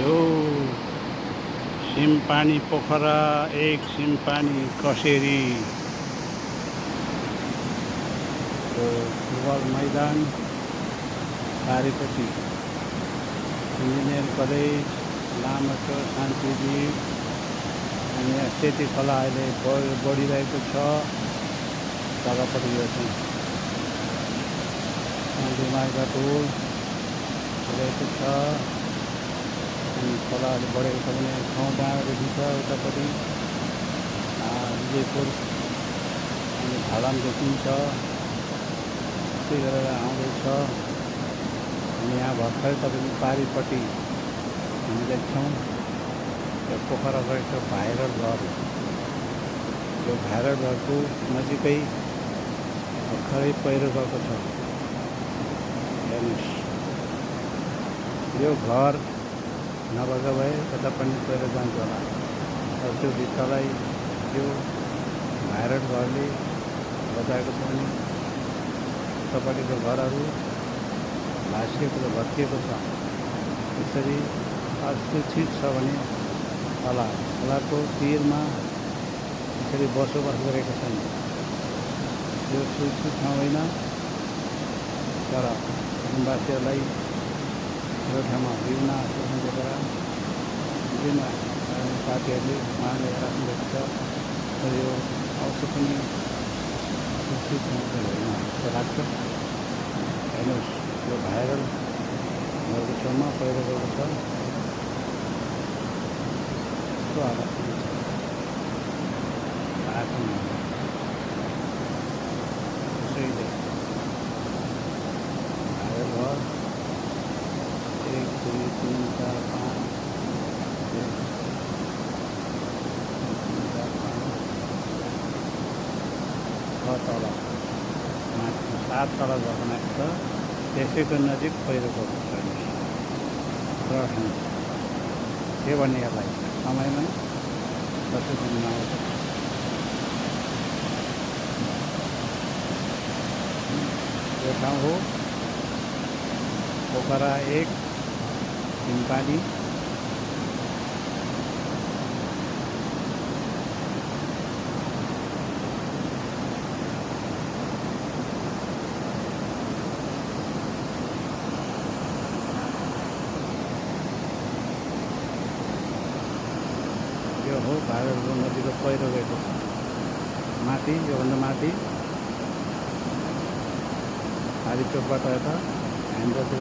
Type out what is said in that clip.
यो सिमपानी पोखरा एक सिमपानी कसेरी फुटबल मैदान पारिपट्टि इन्जिनियर कलेज लामो छ शान्तिद्वीप अनि यहाँ सेती खोला अहिले बढिरहेको छ। तलपट्टि यो चाहिँ मार्ग टोल रहेको छ अनि खोला अहिले बढेको छ भने ठाउँ डाँडादेखि छ उतापट्टि विजयपुर अनि झालाम देखिन्छ। त्यस्तै गरेर आउँदैछ अनि यहाँ भर्खरै तपाईँको पारिपट्टि हामी देख्छौँ यो पोखरा रहेको भाइरल घर। यो भाइरल घरको नजिकै भर्खरै पहिरो गएको छ। हेर्नुहोस् यो घर नभएको भए कता पनि पहिरो जान्छ होला। अब त्यो भित्रलाई त्यो भाइरल घरले बचाएको छ भने उतापट्टिको घरहरू भाँसिएको र भत्किएको छ। यसरी असुरक्षित छ भने खोलाको तीरमा यसरी बसोबास गरेको छैन। यो सुरक्षित ठाउँ होइन, तर वासीहरूलाई यो ठाउँमा विभिन्न आश्वासन दिएर विभिन्न पार्टीहरूले मागेर राख्नुभएको छ। र यो अवश्य पनि सुरक्षित ठाउँ चाहिँ होइन जस्तो लाग्छ। हेर्नुहोस् यो भाइरल घरको छेउमा पहिरो गएको छ। यस्तो हालत त्यसैले भाइरल घर 1 2 3 4 5 तल माथि 7 तल घर बनाएको छ। त्यसैको नजिक पहिरो गएको छ। प्रश्न के भन्ने यसलाई समयमै कति दिन आउँछ। यो ठाउँ हो पोखरा 1 सिमपानी। यो हो भाइरल नदीको पहिरो गएको छ। माथि योभन्दा माथि आदि चोकबाट यता हाम्रो